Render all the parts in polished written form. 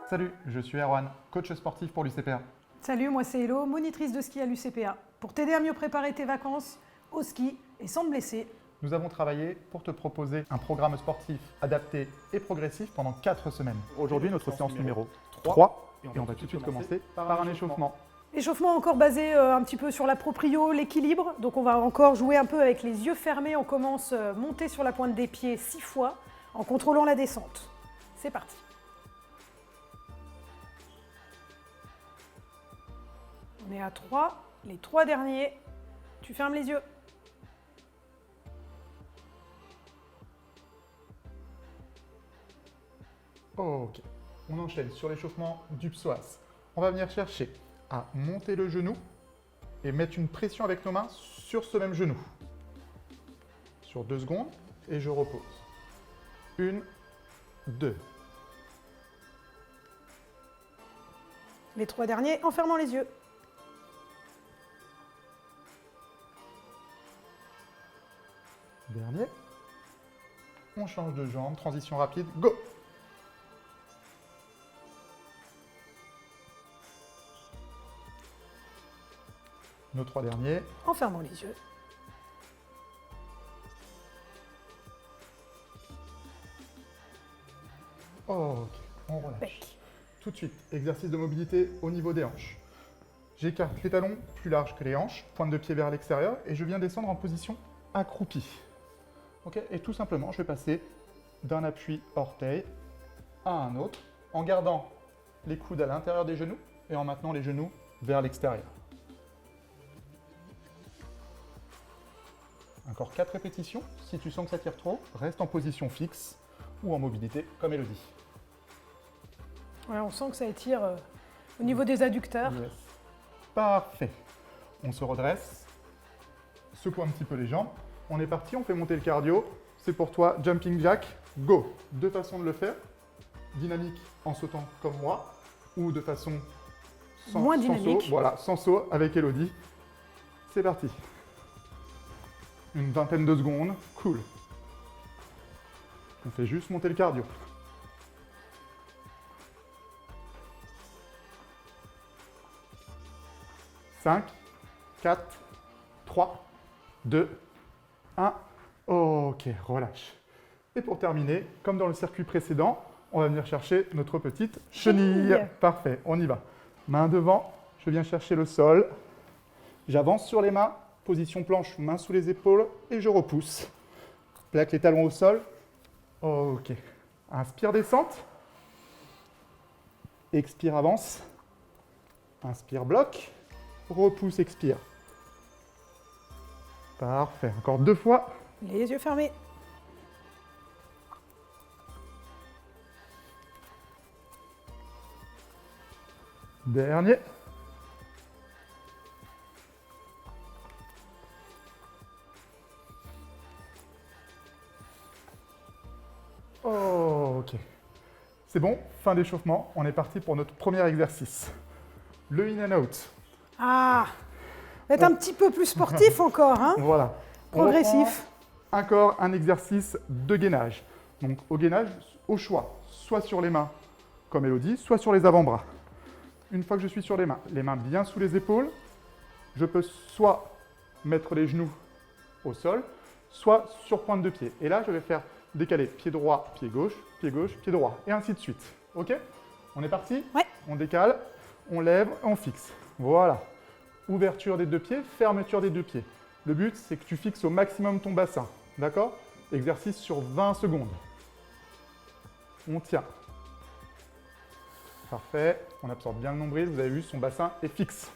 Salut, je suis Erwan, coach sportif pour l'UCPA. Salut, moi c'est Hello, monitrice de ski à l'UCPA. Pour t'aider à mieux préparer tes vacances au ski et sans te blesser. Nous avons travaillé pour te proposer un programme sportif adapté et progressif pendant 4 semaines. Aujourd'hui, notre séance numéro 3 et on va tout de suite commencer par un échauffement. Échauffement encore basé un petit peu sur la proprio, l'équilibre. Donc on va encore jouer un peu avec les yeux fermés. On commence monter sur la pointe des pieds 6 fois en contrôlant la descente. C'est parti. On est à 3. Les 3 derniers, tu fermes les yeux. Ok, on enchaîne sur l'échauffement du psoas. On va venir chercher à monter le genou et mettre une pression avec nos mains sur ce même genou. Sur 2 secondes et je repose. 1, 2. Les 3 derniers en fermant les yeux. Dernier. On change de jambe, transition rapide, go! Nos 3 derniers. En fermant les yeux. Ok, on relâche. Bec. Tout de suite, exercice de mobilité au niveau des hanches. J'écarte les talons plus larges que les hanches, pointe de pied vers l'extérieur et je viens descendre en position accroupie. Ok, et tout simplement, je vais passer d'un appui orteil à un autre en gardant les coudes à l'intérieur des genoux et en maintenant les genoux vers l'extérieur. Encore 4 répétitions. Si tu sens que ça tire trop, reste en position fixe ou en mobilité comme Elodie. Ouais, on sent que ça étire au niveau des adducteurs. Yes. Parfait. On se redresse, secoue un petit peu les jambes. On est parti, on fait monter le cardio. C'est pour toi, jumping jack, go. 2 façons de le faire. Dynamique en sautant comme moi ou de façon Moins sans dynamique. saut. Voilà, sans saut avec Elodie. C'est parti. Une vingtaine de secondes, cool. On fait juste monter le cardio. Cinq, 4, 3, 2, 1. Ok, relâche. Et pour terminer, comme dans le circuit précédent, on va venir chercher notre petite chenille. Chenille. Parfait, on y va. Main devant, je viens chercher le sol. J'avance sur les mains, position planche, main sous les épaules et je repousse. Plaque les talons au sol. Ok. Inspire, descente. Expire, avance. Inspire, bloc. Repousse, expire. Parfait. Encore 2 fois. Les yeux fermés. Dernier. Ok. C'est bon, fin d'échauffement. On est parti pour notre premier exercice. Le in and out. Ah, être un petit peu plus sportif encore, hein. Voilà. On Progressif. reprend encore un exercice de gainage. Donc au gainage, au choix, soit sur les mains, comme Elodie, soit sur les avant-bras. Une fois que je suis sur les mains bien sous les épaules, je peux soit mettre les genoux au sol, soit sur pointe de pied. Et là, je vais faire décaler pied droit, pied gauche, pied droit, et ainsi de suite. Ok? On est parti? Ouais. On décale, on lève, on fixe. Voilà. Ouverture des 2 pieds, fermeture des 2 pieds. Le but, c'est que tu fixes au maximum ton bassin. D'accord? Exercice sur 20 secondes. On tient. Parfait. On absorbe bien le nombril. Vous avez vu, son bassin est fixe.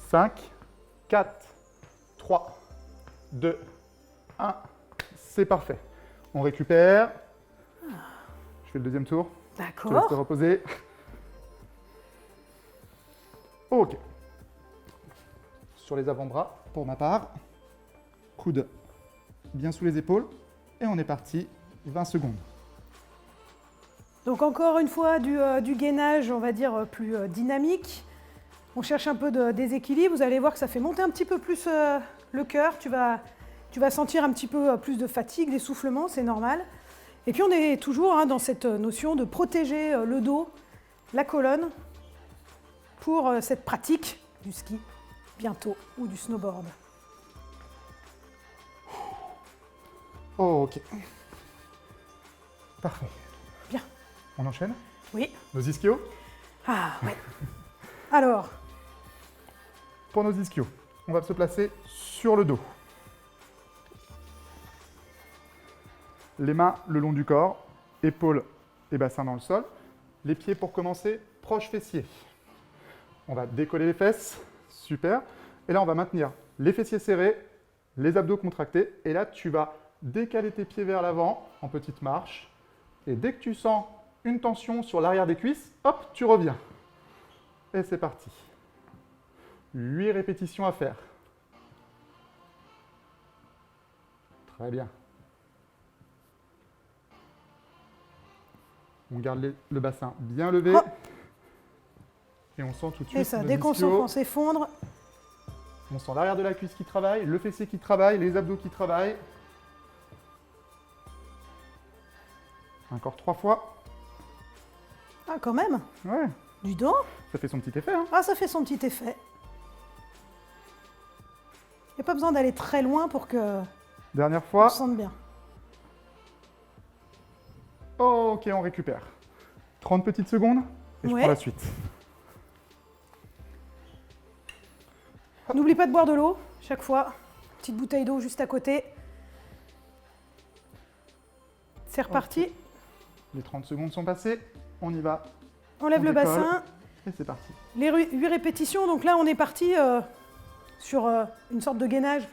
5, 4, 3, 2, 1. C'est parfait. On récupère. Je fais le deuxième tour. Je te laisse te D'accord. reposer. Ok. Sur les avant-bras, pour ma part. Coude bien sous les épaules. Et on est parti. 20 secondes. Donc encore une fois, du gainage, on va dire, plus dynamique. On cherche un peu de déséquilibre. Vous allez voir que ça fait monter un petit peu plus le cœur. Tu vas sentir un petit peu plus de fatigue, d'essoufflement, c'est normal. Et puis on est toujours hein, dans cette notion de protéger le dos, la colonne, pour cette pratique du ski bientôt ou du snowboard. Oh, ok. Parfait. Bien. On enchaîne? Oui. Nos ischios? Ah, ouais. Alors, Pour nos ischios, on va se placer sur le dos. Les mains le long du corps, épaules et bassin dans le sol. Les pieds pour commencer, proche fessier. On va décoller les fesses, super. Et là, on va maintenir les fessiers serrés, les abdos contractés. Et là, tu vas décaler tes pieds vers l'avant en petite marche. Et dès que tu sens une tension sur l'arrière des cuisses, hop, tu reviens. Et c'est parti. 8 répétitions à faire. Très bien. On garde le bassin bien levé. Hop. Et on sent tout de suite et ça, nos dès qu'on sent ischios. qu'on s'effondre, On sent l'arrière de la cuisse qui travaille, le fessier qui travaille, les abdos qui travaillent. Encore 3 fois. ah quand même, Ouais, du dos, ça fait son petit effet. Hein. ah ça fait son petit effet. Il n'y a pas besoin d'aller très loin pour que Dernière on fois. se sente bien. Ok, on récupère. 30 petites secondes et je Ouais. prends la suite. N'oublie pas de boire de l'eau, chaque fois. Petite bouteille d'eau juste à côté. C'est reparti. Les 30 secondes sont passées. On y va. On lève On le décolle. bassin. Et c'est parti. Les 8 répétitions, donc là on est parti sur une sorte de gainage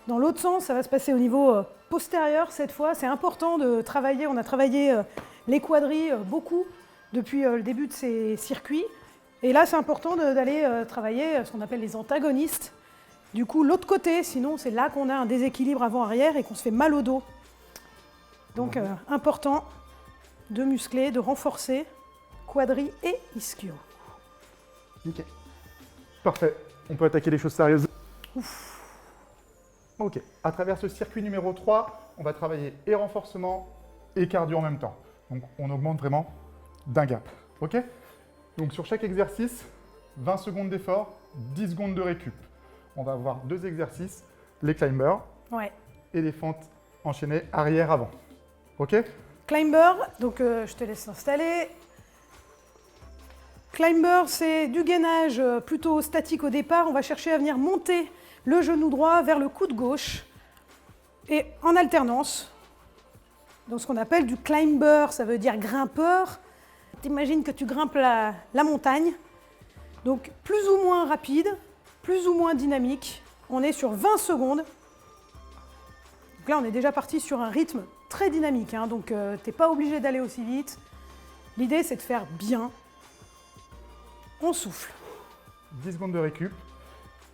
dans l'autre sens. Ça va se passer au niveau postérieur cette fois. C'est important de travailler. On a travaillé les quadris beaucoup depuis le début de ces circuits. Et là c'est important d'aller travailler ce qu'on appelle les antagonistes. Du coup l'autre côté, sinon c'est là qu'on a un déséquilibre avant-arrière et qu'on se fait mal au dos. Donc important de muscler, de renforcer quadri et ischio. Nickel. Parfait. On peut attaquer les choses sérieuses. Ok. À travers ce circuit numéro 3, on va travailler et renforcement et cardio en même temps. Donc on augmente vraiment d'un gap. Ok? Donc sur chaque exercice, 20 secondes d'effort, 10 secondes de récup. On va avoir 2 exercices, les climbers Ouais. et les fentes enchaînées arrière-avant. Ok? Climber, donc je te laisse installer. Climber, c'est du gainage plutôt statique au départ. On va chercher à venir monter le genou droit vers le coude gauche et en alternance. Donc ce qu'on appelle du climber, ça veut dire grimpeur. T'imagines que tu grimpes la montagne. Donc plus ou moins rapide, plus ou moins dynamique. On est sur 20 secondes. Donc là, on est déjà parti sur un rythme très dynamique, hein, donc t'es pas obligé d'aller aussi vite. L'idée, c'est de faire bien. On souffle. 10 secondes de récup.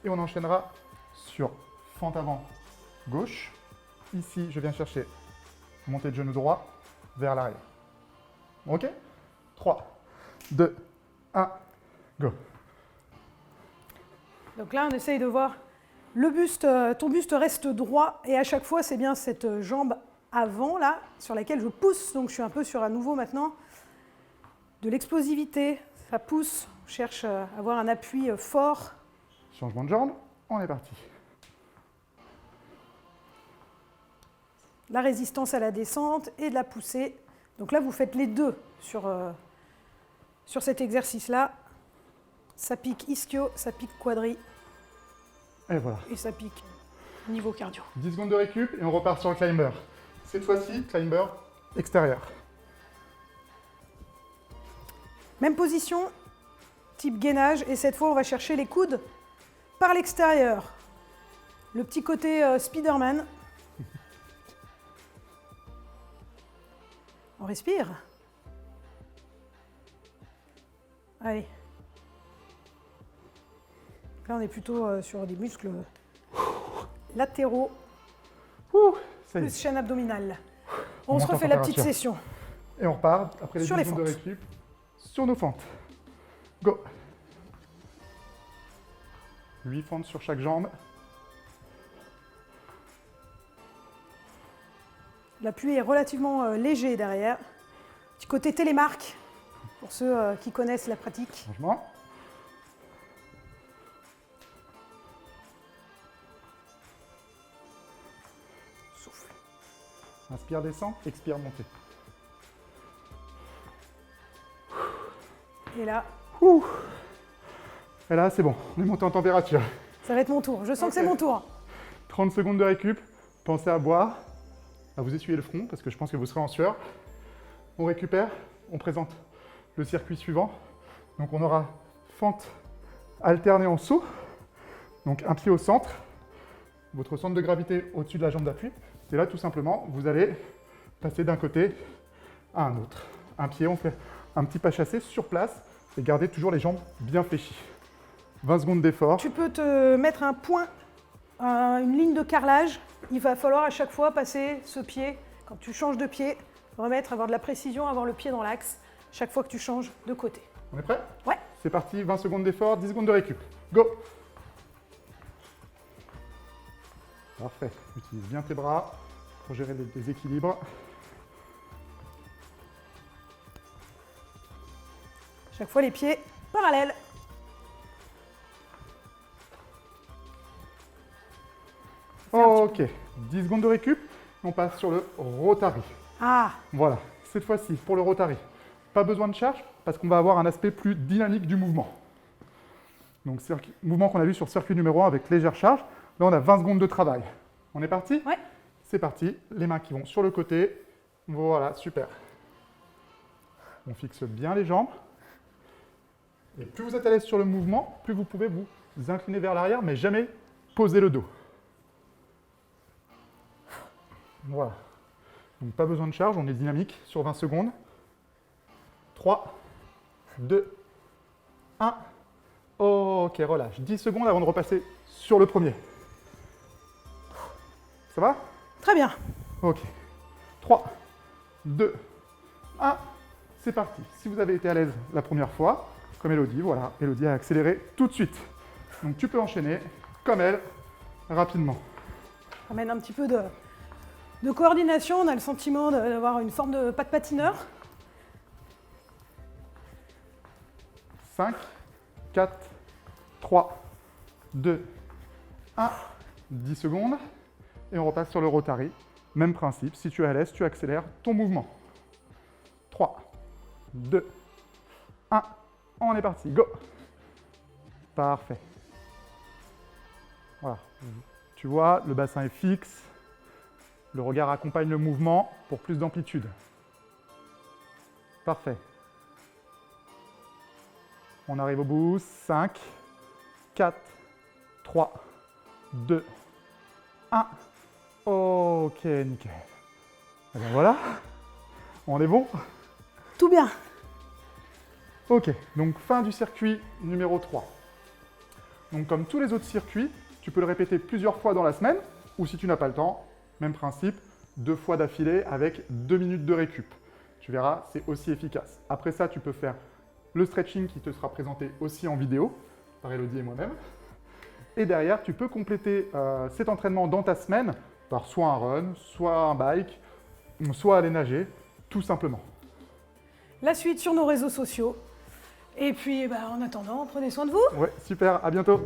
Et on enchaînera sur fente avant gauche. Ici, je viens chercher montée de genou droit vers l'arrière. Ok? 3, 2, 1, go. Donc là, on essaye de voir le buste, ton buste reste droit et à chaque fois, c'est bien cette jambe avant là sur laquelle je pousse. Donc je suis un peu sur à nouveau maintenant de l'explosivité. Ça pousse, on cherche à avoir un appui fort. Changement de jambe, on est parti. La résistance à la descente et de la poussée. Donc là, vous faites les deux sur cet exercice-là. Ça pique ischio, ça pique quadri Et voilà. et ça pique niveau cardio. 10 secondes de récup et on repart sur le climber. Cette fois-ci, climber extérieur. Même position, type gainage, et cette fois, on va chercher les coudes par l'extérieur. Le petit côté Spider-Man. On respire. Allez. Là, on est plutôt sur des muscles latéraux, Ouh, ça y plus est. chaîne abdominale. On On se monte en refait la petite température. session. Et on repart après les Sur 10 les secondes de fentes. récup sur nos fentes. Go. 8 fentes sur chaque jambe. L'appui est relativement léger derrière. Petit côté télémarque, pour ceux qui connaissent la pratique. Changement. Souffle. Inspire, descend, expire, montée. Et là, Ouh. Et là, c'est bon, on est monté en température. ça va être mon tour. Je sens que c'est mon tour. 30 secondes de récup. Pensez à boire, à vous essuyer le front, parce que je pense que vous serez en sueur. On récupère, on présente le circuit suivant. Donc on aura fente alternée en saut. Donc un pied au centre, votre centre de gravité au-dessus de la jambe d'appui. Et là, tout simplement, vous allez passer d'un côté à un autre. Un pied, on fait un petit pas chassé sur place et garder toujours les jambes bien fléchies. 20 secondes d'effort. Tu peux te mettre un point, une ligne de carrelage. Il va falloir à chaque fois passer ce pied, quand tu changes de pied, remettre, avoir de la précision, avoir le pied dans l'axe, chaque fois que tu changes de côté. On est prêt? Ouais. C'est parti, 20 secondes d'effort, 10 secondes de récup. Go! Parfait. Utilise bien tes bras pour gérer les déséquilibres. Chaque fois les pieds parallèles. Ok, 10 secondes de récup. On passe sur le rotary. Ah, Voilà, cette fois-ci, pour le rotary, pas besoin de charge parce qu'on va avoir un aspect plus dynamique du mouvement. Donc, mouvement qu'on a vu sur circuit numéro 1 avec légère charge. Là, on a 20 secondes de travail. On est parti? ouais. C'est parti, les mains qui vont sur le côté. Voilà, super. On fixe bien les jambes. Et plus vous êtes à l'aise sur le mouvement, plus vous pouvez vous incliner vers l'arrière, mais jamais poser le dos. Voilà. Donc pas besoin de charge, on est dynamique sur 20 secondes. 3, 2, 1. Ok, relâche. 10 secondes avant de repasser sur le premier. Ça va? Très bien. Ok. 3, 2, 1. C'est parti. Si vous avez été à l'aise la première fois, comme Elodie, voilà, Elodie a accéléré tout de suite. Donc tu peux enchaîner, comme elle, rapidement. On amène un petit peu de coordination. On a le sentiment d'avoir une forme de pas de patineur. 5, 4, 3, 2, 1. 10 secondes. Et on repasse sur le rotary. Même principe, si tu es à l'aise, tu accélères ton mouvement. 3, 2, 1. On est parti, go! Parfait. Voilà. Tu vois, le bassin est fixe. Le regard accompagne le mouvement pour plus d'amplitude. Parfait. On arrive au bout. 5, 4, 3, 2, 1. Ok, nickel. Et bien voilà. On est bon? Tout bien. Ok, donc fin du circuit numéro 3. Donc comme tous les autres circuits, tu peux le répéter plusieurs fois dans la semaine, ou si tu n'as pas le temps, même principe, 2 fois d'affilée avec 2 minutes de récup. Tu verras, c'est aussi efficace. Après ça, tu peux faire le stretching qui te sera présenté aussi en vidéo, par Elodie et moi-même. Et derrière, tu peux compléter cet entraînement dans ta semaine par soit un run, soit un bike, soit aller nager, tout simplement. La suite sur nos réseaux sociaux. Et puis, en attendant, prenez soin de vous. Ouais, super, à bientôt.